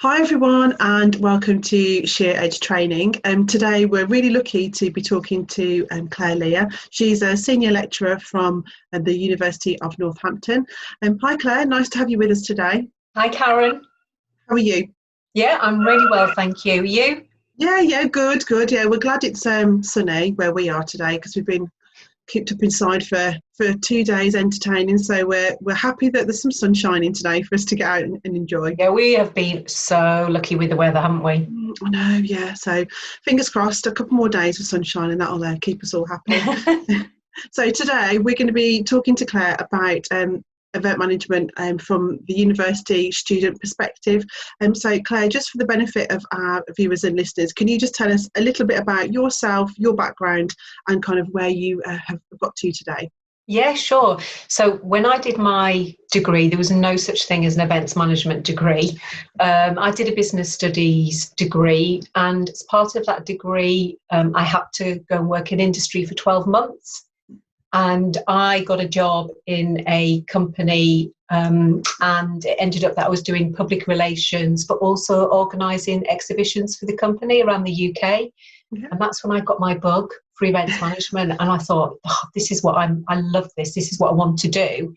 Hi everyone and welcome to Sheer Edge Training. Today we're really lucky to be talking to Claire Leer. She's a senior lecturer from the University of Northampton. Hi Claire, nice to have you with us today. Hi Karen. How are you? Yeah, I'm really well, thank you. You? Yeah, good. Yeah, we're glad it's sunny where we are today because we've been kept up inside for 2 days entertaining, so we're happy that there's some sun shining today for us to get out and enjoy. Yeah, we have been so lucky with the weather, haven't we? I know, yeah, so fingers crossed a couple more days of sunshine and that'll keep us all happy. So today we're going to be talking to Claire about event management from the university student perspective. So Claire, just for the benefit of our viewers and listeners, can you just tell us a little bit about yourself, your background, and kind of where you have got to today? Yeah, sure. So when I did my degree, there was no such thing as an events management degree. I did a business studies degree, and as part of that degree, I had to go and work in industry for 12 months. And I got a job in a company, and it ended up that I was doing public relations, but also organising exhibitions for the company around the UK. Yeah. And that's when I got my bug for events management. And I thought, this is what I love this. This is what I want to do.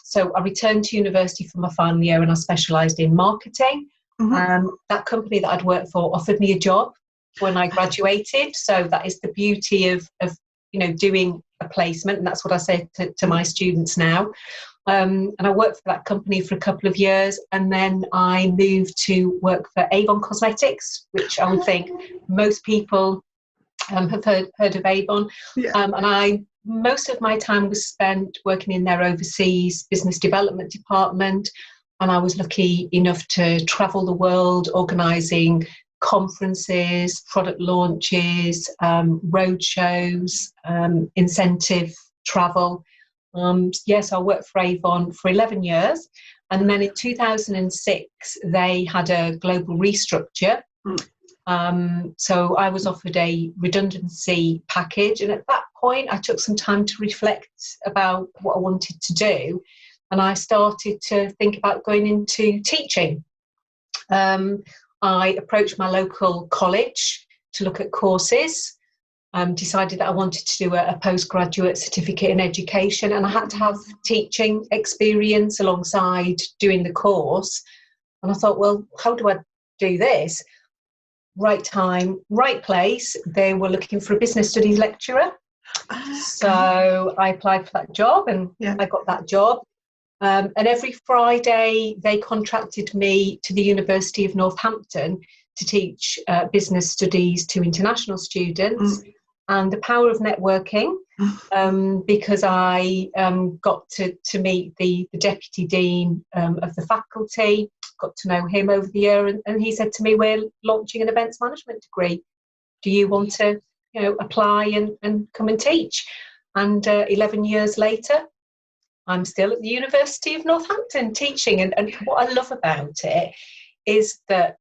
So I returned to university for my final year and I specialised in marketing. Mm-hmm. That company that I'd worked for offered me a job when I graduated. So that is the beauty of doing a placement, and that's what I say to my students now. And I worked for that company for a couple of years, and then I moved to work for Avon Cosmetics, which I would think most people have heard of Avon. Yeah. And most of my time was spent working in their overseas business development department, and I was lucky enough to travel the world organising conferences, product launches, road shows, incentive travel. Yes, I worked for Avon for 11 years. And then in 2006, they had a global restructure. So I was offered a redundancy package. And at that point, I took some time to reflect about what I wanted to do. And I started to think about going into teaching. I approached my local college to look at courses, decided that I wanted to do a postgraduate certificate in education, and I had to have teaching experience alongside doing the course. And I thought, well, how do I do this? Right time, right place. They were looking for a business studies lecturer. So I applied for that job and I got that job. And every Friday, they contracted me to the University of Northampton to teach business studies to international students. And the power of networking, because I got to meet the Deputy Dean of the faculty, got to know him over the year, and he said to me, we're launching an events management degree. Do you want to apply and come and teach? And 11 years later, I'm still at the University of Northampton teaching. And what I love about it is that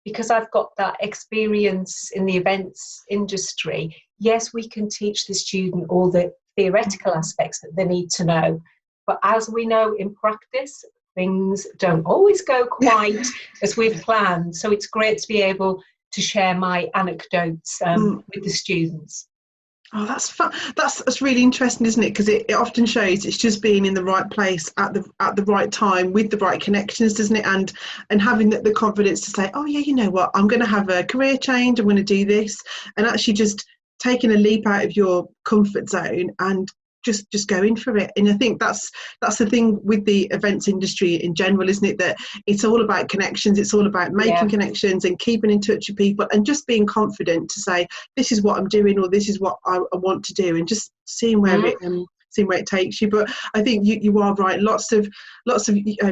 because I've got that experience in the events industry, yes, we can teach the student all the theoretical aspects that they need to know. But as we know in practice, things don't always go quite as we've planned. So it's great to be able to share my anecdotes with the students. Oh, that's fun. That's really interesting, isn't it? Because it often shows it's just being in the right place at the right time with the right connections, doesn't it? And having the confidence to say, oh yeah, you know what, I'm going to have a career change, I'm going to do this, and actually just taking a leap out of your comfort zone and just going for it. And I think that's the thing with the events industry in general, isn't it, that it's all about connections, it's all about making connections and keeping in touch with people and just being confident to say this is what I'm doing or this is what I want to do, and just seeing where it takes you. But I think you are right. Lots of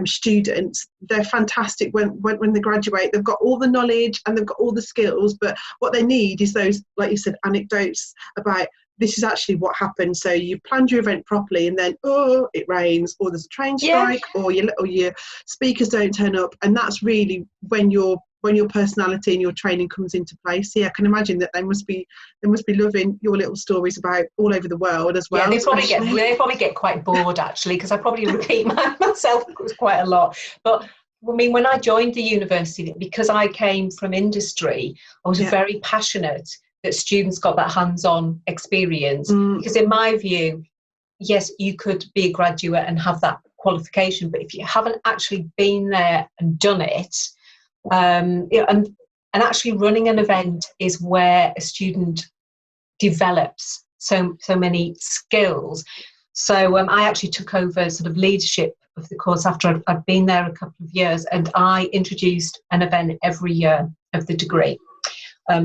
students, they're fantastic when they graduate. They've got all the knowledge and they've got all the skills, but what they need is those, like you said, anecdotes about this is actually what happened. So you planned your event properly and then, it rains, or there's a train strike, or your speakers don't turn up. And that's really when your personality and your training comes into place. So yeah, I can imagine that they must be loving your little stories about all over the world as well. Yeah, they probably get quite bored actually, because I probably repeat myself quite a lot. But I mean, when I joined the university, because I came from industry, I was very passionate that students got that hands-on experience. Because in my view, yes, you could be a graduate and have that qualification, but if you haven't actually been there and done it, and actually running an event is where a student develops so many skills. So I actually took over sort of leadership of the course after I'd been there a couple of years, and I introduced an event every year of the degree.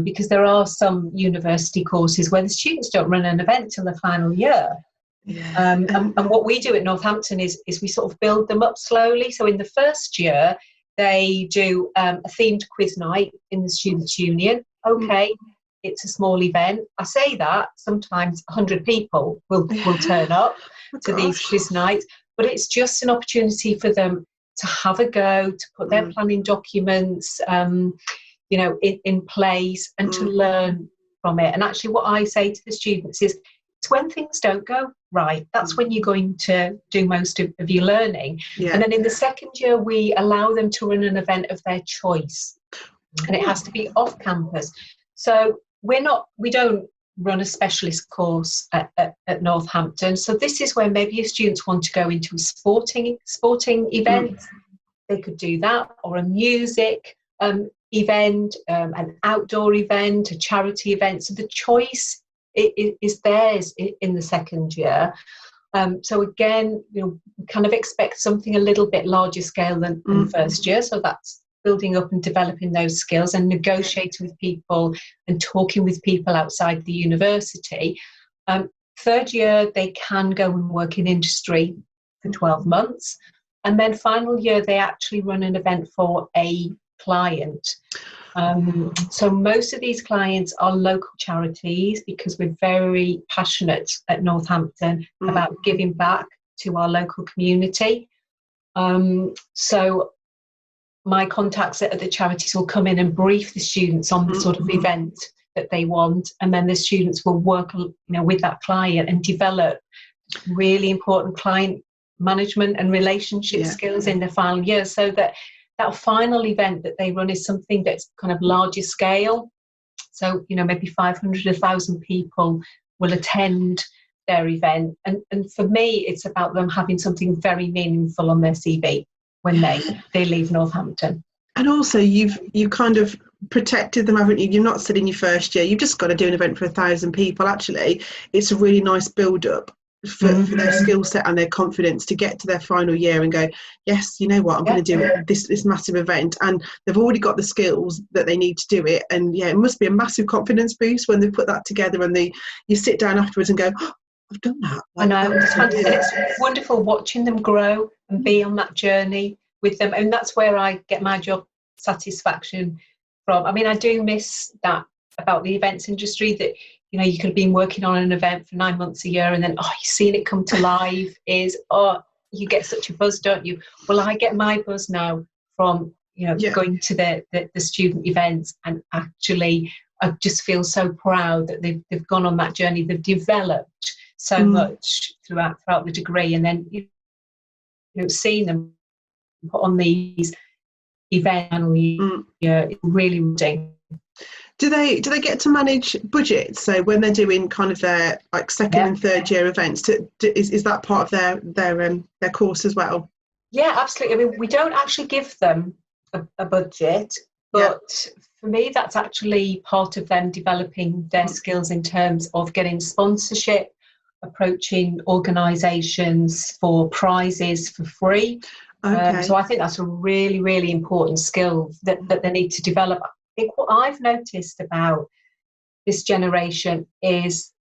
Because there are some university courses where the students don't run an event till the final year. And what we do at Northampton is we sort of build them up slowly. So in the first year, they do a themed quiz night in the Students' Union. Okay, it's a small event. I say that sometimes 100 people will turn up to these quiz nights, but it's just an opportunity for them to have a go, to put their planning documents, in place, and to learn from it. And actually what I say to the students is, it's when things don't go right, that's when you're going to do most of your learning. And then in the second year, we allow them to run an event of their choice, and it has to be off campus. So we don't run a specialist course at Northampton. So this is where maybe if students want to go into a sporting event, they could do that, or a music event, an outdoor event, a charity event. So the choice is theirs in the second year. So again, we kind of expect something a little bit larger scale than the first year. So that's building up and developing those skills and negotiating with people and talking with people outside the university. Third year, they can go and work in industry for 12 months. And then final year, they actually run an event for a client. So most of these clients are local charities, because we're very passionate at Northampton about giving back to our local community. So my contacts at the charities will come in and brief the students on the sort of event that they want, and then the students will work with that client and develop really important client management and relationship skills in the final year, so that final event that they run is something that's kind of larger scale. So, maybe 500, 1,000 people will attend their event. And for me, it's about them having something very meaningful on their CV when they leave Northampton. And also you kind of protected them, haven't you? You're not still in your first year. You've just got to do an event for 1,000 people. Actually, it's a really nice build-up for their skill set and their confidence to get to their final year and go, yes, you know what, I'm going to do this massive event, and they've already got the skills that they need to do it. And it must be a massive confidence boost when they put that together and you sit down afterwards and go, oh, I've done that. I know, it's fantastic. And it's wonderful watching them grow and be on that journey with them, and that's where I get my job satisfaction from. I mean, I do miss that about the events industry, that you could have been working on an event for 9 months a year, and then you've seen it come to life. You get such a buzz, don't you? Well, I get my buzz now from going to the student events, and actually I just feel so proud that they've gone on that journey. They've developed so much throughout the degree, and then seeing them put on these events it's really rewarding. Do they get to manage budgets? So when they're doing kind of their second and third year events, is that part of their course as well? Yeah, absolutely. I mean, we don't actually give them a budget, but for me, that's actually part of them developing their skills in terms of getting sponsorship, approaching organisations for prizes for free. Okay. So I think that's a really, really important skill that they need to develop. I think what I've noticed about this generation is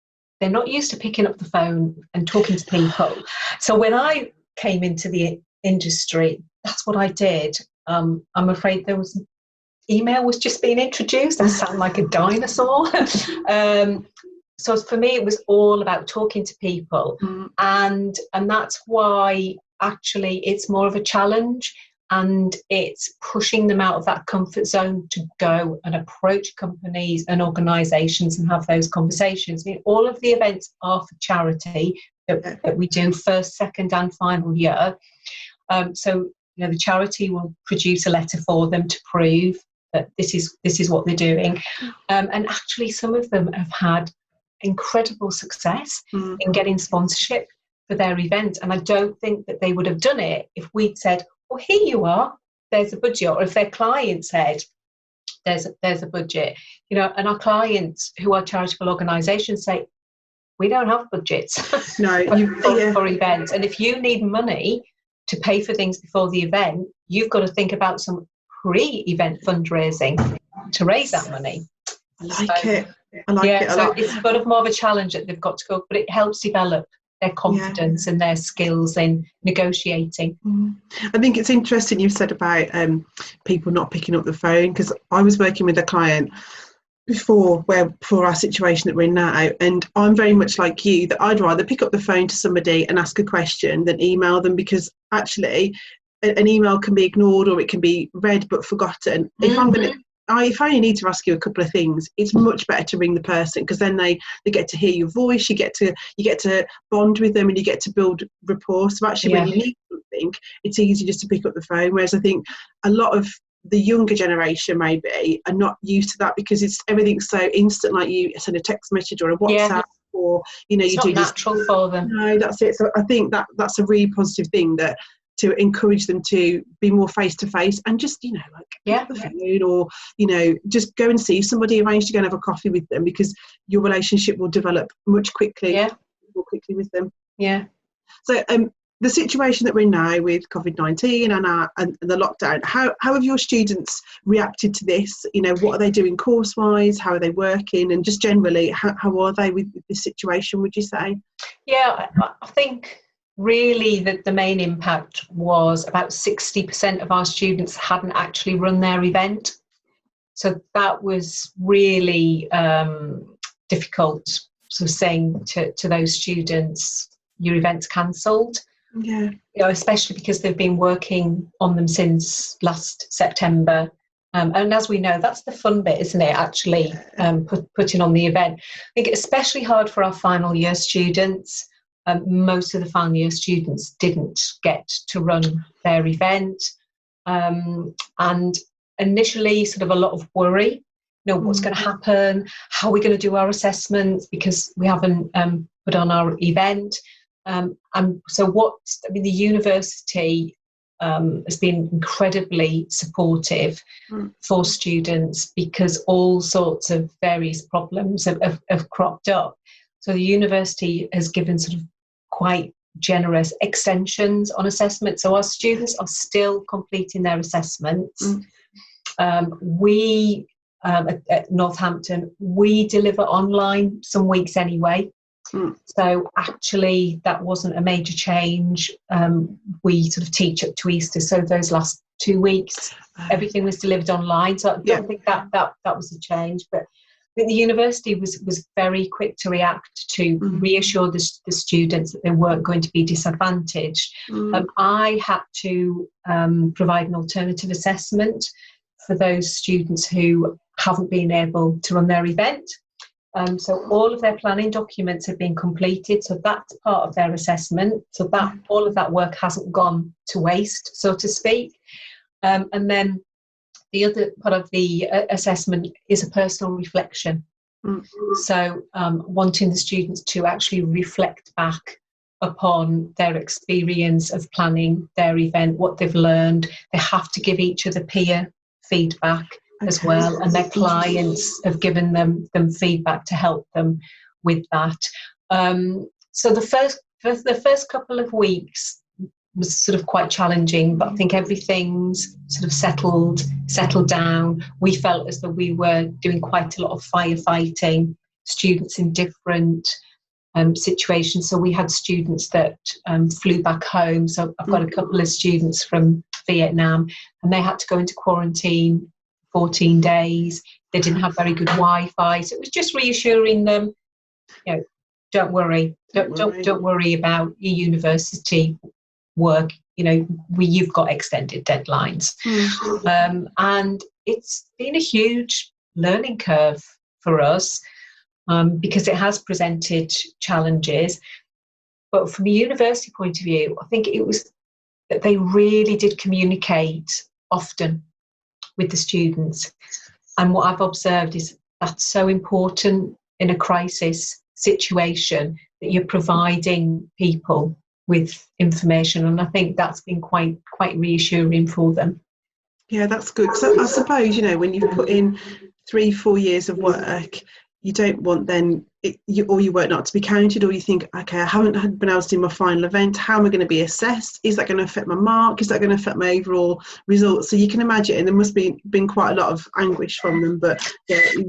they're not used to picking up the phone and talking to people. So when I came into the industry, that's what I did. I'm afraid email was just being introduced. I sound like a dinosaur. So for me, it was all about talking to people. And that's why actually it's more of a challenge. And it's pushing them out of that comfort zone to go and approach companies and organisations and have those conversations. I mean, all of the events are for charity that we do first, second and final year. So the charity will produce a letter for them to prove that this is what they're doing. And actually, some of them have had incredible success in getting sponsorship for their event. And I don't think that they would have done it if we'd said, well, here you are, there's a budget, or if their client said, there's a budget, and our clients who are charitable organisations say, we don't have budgets no, for events. And if you need money to pay for things before the event, you've got to think about some pre-event fundraising to raise that money. I like it a lot. It's sort of more of a challenge that they've got to go, but it helps develop their confidence and their skills in negotiating. I think it's interesting you said about people not picking up the phone, because I was working with a client for our situation that we're in now, and I'm very much like you, that I'd rather pick up the phone to somebody and ask a question than email them, because actually an email can be ignored or it can be read but forgotten. If I only need to ask you a couple of things, it's much better to ring the person, because then they get to hear your voice, you get to bond with them, and you get to build rapport. So actually when you need something, it's easy just to pick up the phone, whereas I think a lot of the younger generation maybe are not used to that, because everything's so instant, like you send a text message or a WhatsApp, or it's you not do natural for them. No, that's it. So I think that's a really positive thing, that to encourage them to be more face to face, and just pick up the phone, or just go and see somebody, arrange to go and have a coffee with them, because your relationship will develop much more quickly with them. So the situation that we're in now with COVID-19 and the lockdown, how have your students reacted to this? What are they doing course-wise? How are they working? And just generally, how are they with this situation, would you say? Yeah, I think really the main impact was about 60% of our students hadn't actually run their event. So that was really difficult, sort of saying to those students, your event's cancelled. Especially because they've been working on them since last September. And as we know, that's the fun bit, isn't it, actually, putting on the event. I think especially hard for our final year students. Most of the final year students didn't get to run their event. And initially, sort of a lot of worry, what's going to happen? How are we going to do our assessments, because we haven't put on our event? And so the university has been incredibly supportive for students, because all sorts of various problems have cropped up. So the university has given sort of quite generous extensions on assessment. So our students are still completing their assessments. We at Northampton, we deliver online some weeks anyway. So actually that wasn't a major change. We sort of teach up to Easter, so those last 2 weeks everything was delivered online, so I don't think that was a change. But I think the university was very quick to react to reassure the students that they weren't going to be disadvantaged. I had to provide an alternative assessment for those students who haven't been able to run their event. So all of their planning documents have been completed, so that's part of their assessment. So that all of that work hasn't gone to waste, so to speak. And then the other part of the assessment is a personal reflection. So wanting the students to actually reflect back upon their experience of planning their event, what they've learned. They have to give each other peer feedback as well, and their clients have given them feedback to help them with that. So the first couple of weeks was sort of quite challenging, but I think everything's sort of settled down. We felt as though we were doing quite a lot of firefighting, students in different situations. So we had students that flew back home. So I've got a couple of students from Vietnam, and they had to go into quarantine 14 days. They didn't have very good Wi-Fi, so it was just reassuring them, don't worry about your university work. You've got extended deadlines. And it's been a huge learning curve for us, because it has presented challenges. But from a university point of view, I think it was that they really did communicate often with the students. And what I've observed is that's so important in a crisis situation, that you're providing people with information. And I think that's been quite reassuring for them. Yeah, that's good. So I suppose, when you've put in 3-4 years of work, you don't want then your work not to be counted, or you think, okay, I haven't been able to do my final event. How am I going to be assessed? Is that going to affect my mark? Is that going to affect my overall results? So you can imagine there must be been quite a lot of anguish from them. But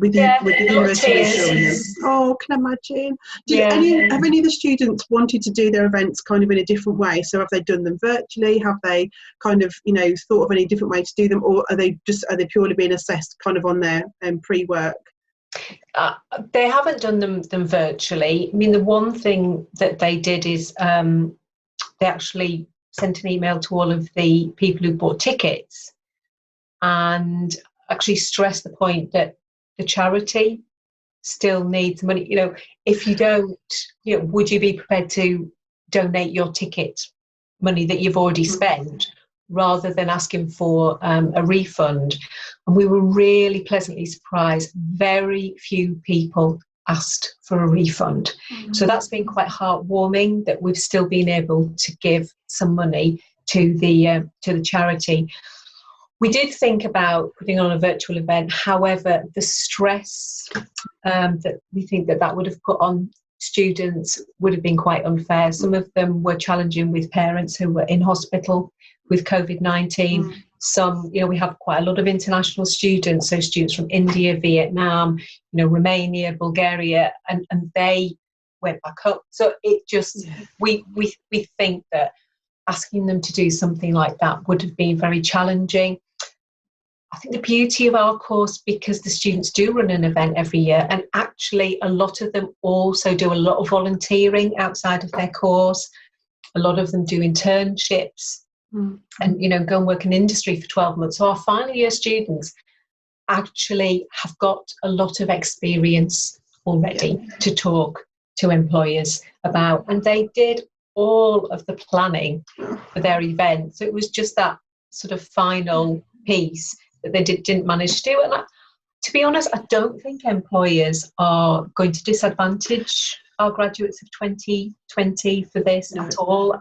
with the university reassuring them, can imagine. Have any of the students wanted to do their events kind of in a different way? So have they done them virtually? Have they kind of thought of any different way to do them, or are they purely being assessed kind of on their pre-work? They haven't done them virtually. I mean, the one thing that they did is they actually sent an email to all of the people who bought tickets and actually stressed the point that the charity still needs money. If you don't, would you be prepared to donate your ticket money that you've already spent, rather than asking for a refund? And we were really pleasantly surprised. Very few people asked for a refund. So that's been quite heartwarming that we've still been able to give some money to the charity. We did think about putting on a virtual event. However, the stress that we think that would have put on students would have been quite unfair. Some of them were challenging with parents who were in hospital with COVID-19. Some, we have quite a lot of international students, so students from India, Vietnam, Romania, Bulgaria, and they went back up. So it just, we think that asking them to do something like that would have been very challenging. I think the beauty of our course, because the students do run an event every year, and actually a lot of them also do a lot of volunteering outside of their course. A lot of them do internships and go and work in industry for 12 months. So our final year students actually have got a lot of experience already to talk to employers about, and they did all of the planning for their event. So it was just that sort of final piece that they didn't manage to do. And to be honest, I don't think employers are going to disadvantage our graduates of 2020 for this at all.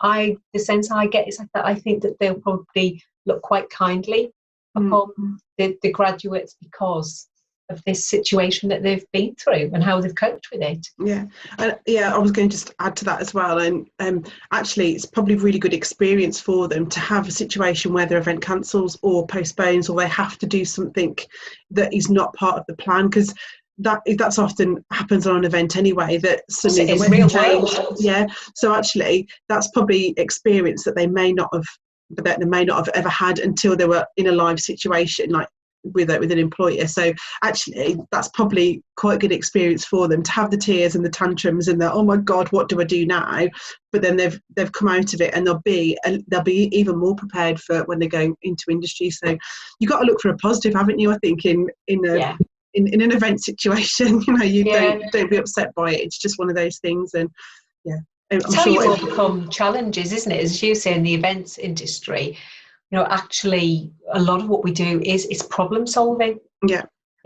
The sense I get is that I think that they'll probably look quite kindly upon the graduates because of this situation that they've been through and how they've coped with it. I was going to just add to that as well. And actually, it's probably a really good experience for them to have a situation where their event cancels or postpones, or they have to do something that is not part of the plan, because that's often happens on an event anyway, that suddenly the weather changed. So actually that's probably experience that they may not have ever had until they were in a live situation like with an employer. So actually that's probably quite a good experience for them to have the tears and the tantrums and the oh my god, what do I do now? But then they've come out of it, and they'll be even more prepared for when they go into industry. So you've got to look for a positive, haven't you? I think in an event situation, don't be upset by it. It's just one of those things. And it's how you overcome challenges, isn't it? As you say, in the events industry, actually a lot of what we do is problem solving,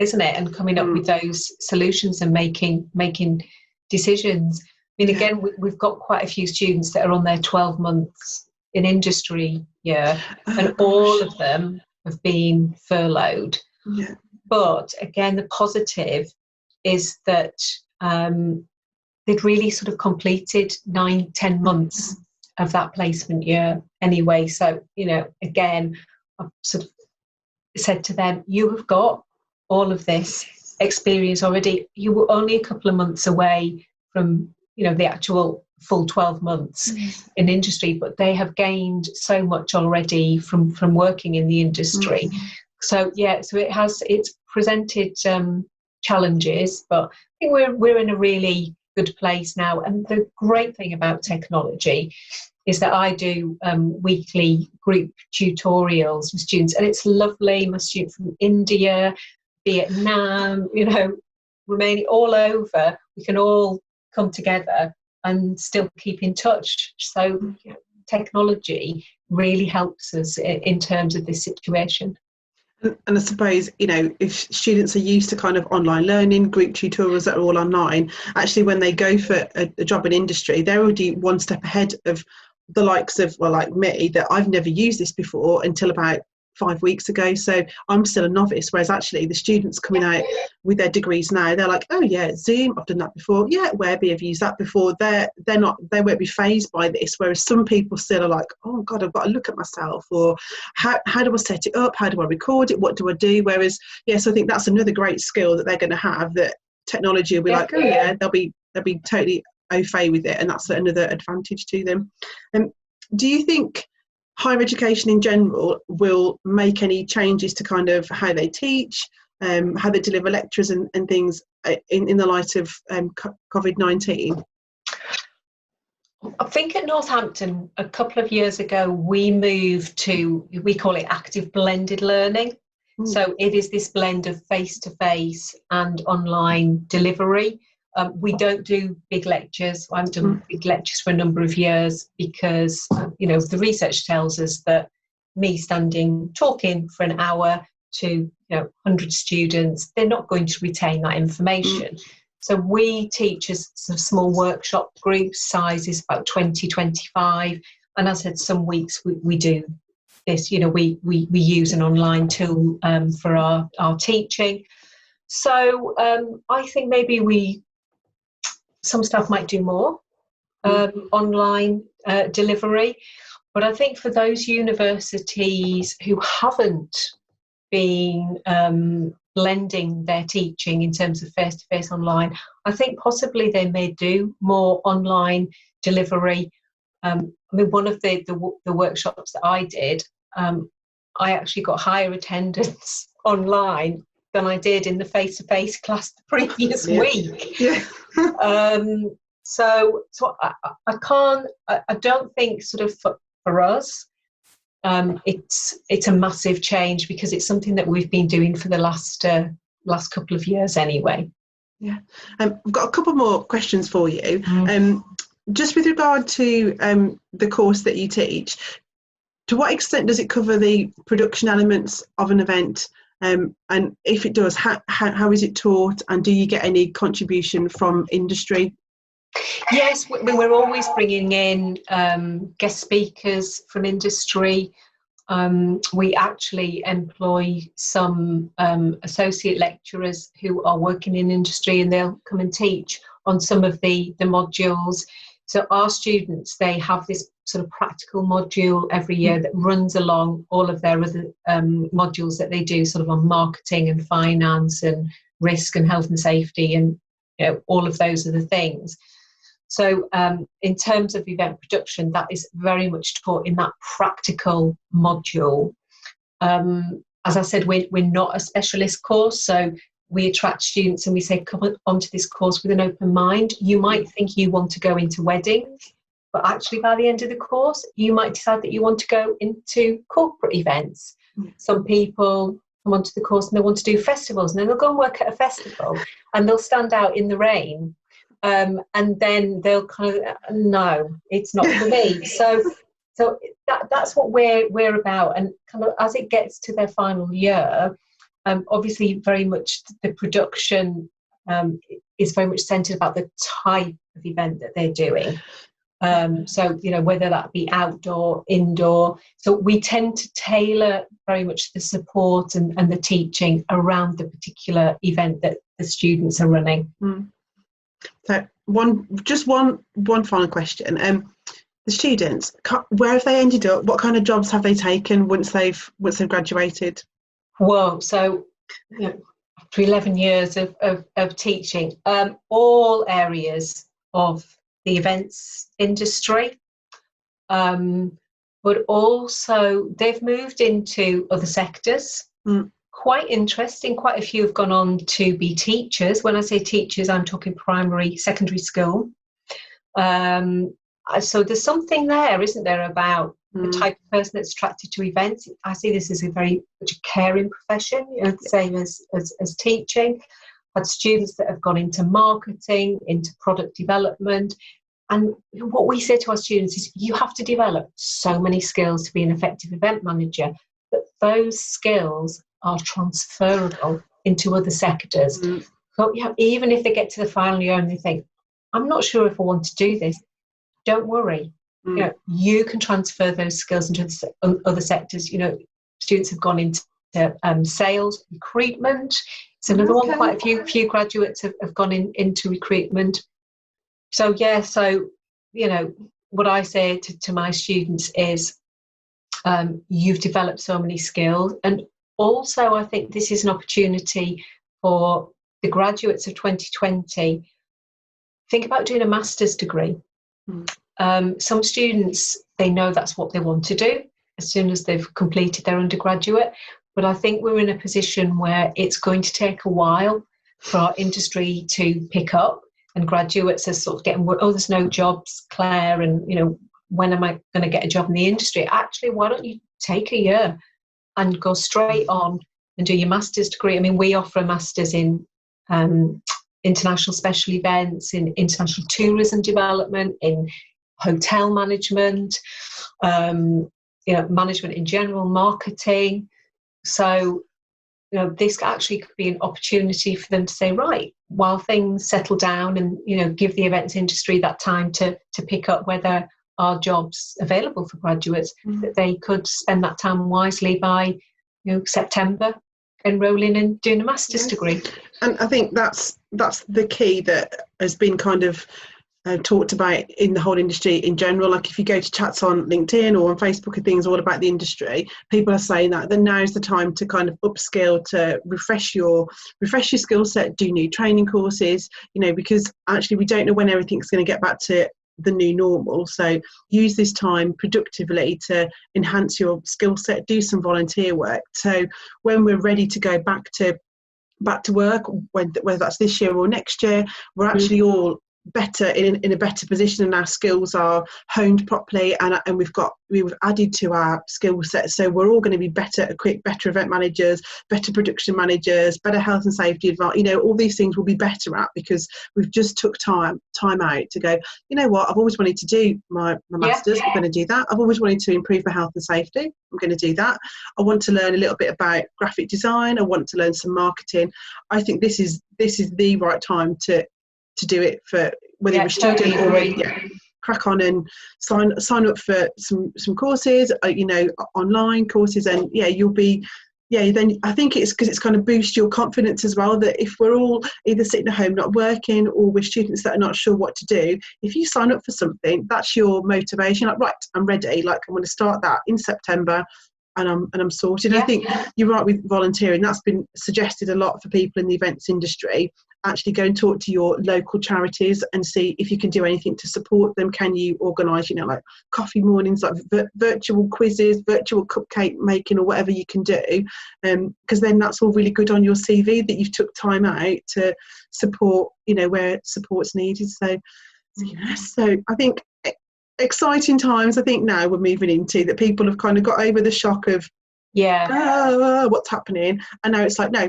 isn't it? And coming up with those solutions and making decisions. I mean, again, we've got quite a few students that are on their 12 months in industry and all of them have been furloughed. But again, the positive is that they'd really sort of completed 9-10 months of that placement year anyway. So, again, I've sort of said to them, you have got all of this experience already. You were only a couple of months away from, the actual full 12 months in industry, but they have gained so much already from working in the industry. So it's presented challenges, but I think we're in a really good place now. And the great thing about technology is that I do weekly group tutorials with students, and it's lovely. My students from India, Vietnam, Romania, all over, we can all come together and still keep in touch. So technology really helps us in terms of this situation. And I suppose, if students are used to kind of online learning, group tutorials that are all online, actually when they go for a job in industry, they're already one step ahead of the likes of, well, like me, that I've never used this before until about 5 weeks ago. So I'm still a novice, whereas actually the students coming out with their degrees now, they're like, oh yeah, Zoom, I've done that before. Yeah, Webby, I've used that before. They won't be phased by this. Whereas some people still are like, oh God, I've got to look at myself, or how do I set it up? How do I record it? What do I do? Whereas, yes, I think that's another great skill that they're going to have, that technology will be like, oh yeah, they'll be totally au fait with it, and that's another advantage to them. Do you think higher education in general will make any changes to kind of how they teach, how they deliver lectures and things in the light of COVID-19? I think at Northampton a couple of years ago we moved to, we call it active blended learning. So it is this blend of face-to-face and online delivery. We don't do big lectures. I haven't done big lectures for a number of years because, the research tells us that me talking for an hour to 100 students, they're not going to retain that information. So we teach as some small workshop groups, sizes about 20, 25. And as I said, some weeks we do this, we use an online tool for our teaching. So I think maybe some staff might do more online delivery. But I think for those universities who haven't been blending their teaching in terms of face-to-face online, I think possibly they may do more online delivery. One of the workshops that I did, I actually got higher attendance online than I did in the face-to-face class the previous week. So I don't think sort of for us, it's a massive change because it's something that we've been doing for the last couple of years anyway. Yeah, I've got a couple more questions for you. Just with regard to the course that you teach, to what extent does it cover the production elements of an event? And if it does, how is it taught? And do you get any contribution from industry? Yes, we're always bringing in guest speakers from industry. We actually employ some associate lecturers who are working in industry, and they'll come and teach on some of the modules. So our students, they have this sort of practical module every year that runs along all of their other modules that they do sort of on marketing and finance and risk and health and safety and all of those other things. So in terms of event production, that is very much taught in that practical module. As I said, we're not a specialist course, so we attract students and we say, come onto this course with an open mind. You might think you want to go into weddings, but actually by the end of the course, you might decide that you want to go into corporate events. Some people come onto the course and they want to do festivals, and then they'll go and work at a festival and they'll stand out in the rain. And then they'll kind of, no, it's not for me. So that's what we're about. And kind of as it gets to their final year, obviously very much the production is very much centred about the type of event that they're doing. So, whether that be outdoor, indoor. So we tend to tailor very much the support and the teaching around the particular event that the students are running. So one final question. The students, where have they ended up? What kind of jobs have they taken once they've graduated? Whoa! So after 11 years of teaching, all areas of the events industry, but also they've moved into other sectors. Quite interesting. Quite a few have gone on to be teachers. When I say teachers, I'm talking primary, secondary school. So there's something there, isn't there, about the type of person that's attracted to events. I see this as a very much a caring profession, the same as teaching. I've had students that have gone into marketing, into product development. And what we say to our students is you have to develop so many skills to be an effective event manager, but those skills are transferable into other sectors. So even if they get to the final year and they think, I'm not sure if I want to do this, don't worry. You can transfer those skills into other sectors. Students have gone into sales, recruitment. It's another one. Quite a few graduates have gone into recruitment. So what I say to my students is, you've developed so many skills, and also I think this is an opportunity for the graduates of 2020. Think about doing a master's degree. Some students, they know that's what they want to do as soon as they've completed their undergraduate, but I think we're in a position where it's going to take a while for our industry to pick up, and graduates are sort of getting, there's no jobs, Claire, and when am I going to get a job in the industry? Actually, why don't you take a year and go straight on and do your master's degree? I mean, we offer a master's in international special events, in international tourism development, in hotel management, management in general, marketing. So, this actually could be an opportunity for them to say, right, while things settle down, and give the events industry that time to pick up where there are jobs available for graduates, that they could spend that time wisely by September enrolling and doing a master's degree. And I think that's the key that has been kind of talked about in the whole industry in general. Like if you go to chats on LinkedIn or on Facebook and things all about the industry, people are saying that now's the time to kind of upskill, to refresh your skill set, do new training courses, because actually we don't know when everything's going to get back to the new normal. So use this time productively to enhance your skill set, do some volunteer work. So when we're ready to go back to work, whether that's this year or next year, we're actually all better in a better position, and our skills are honed properly, and we've added to our skill set, so we're all going to be better equipped, better event managers, better production managers, better health and safety advice. All these things we'll be better at because we've just took time out to go, what, I've always wanted to do my masters, I'm going to do that. I've always wanted to improve my health and safety, I'm going to do that. I want to learn a little bit about graphic design, I want to learn some marketing. I think this is the right time to do it, for whether you're a student or crack on and sign up for some courses, online courses, and you'll be then I think it's because it's going to boost your confidence as well, that if we're all either sitting at home not working, or we're students that are not sure what to do, if you sign up for something, that's your motivation, like, right, I'm ready, like I'm going to start that in September, and I'm sorted. I think you're right with volunteering. That's been suggested a lot for people in the events industry. Actually go and talk to your local charities and see if you can do anything to support them. Can you organise, like coffee mornings, like virtual quizzes, virtual cupcake making, or whatever you can do, because then that's all really good on your CV that you've took time out to support, where support's needed. So I think exciting times. I think now we're moving into that people have kind of got over the shock of what's happening, and now it's like, no,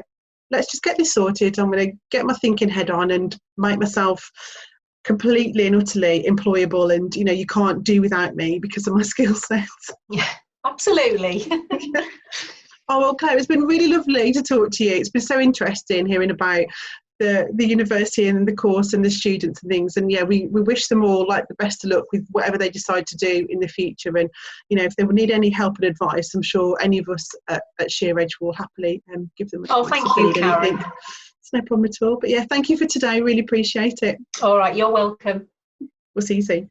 let's just get this sorted. I'm going to get my thinking head on and make myself completely and utterly employable, and you can't do without me because of my skill sets. Yeah, absolutely. Oh, well, Claire, it's been really lovely to talk to you. It's been so interesting hearing about the university and the course and the students and things, and we wish them all like the best of luck with whatever they decide to do in the future, and if they need any help and advice, I'm sure any of us at Sheer Edge will happily give them advice. Thank you, Karen. It's no problem at all, but thank you for today, really appreciate it. All right, you're welcome. We'll see you soon.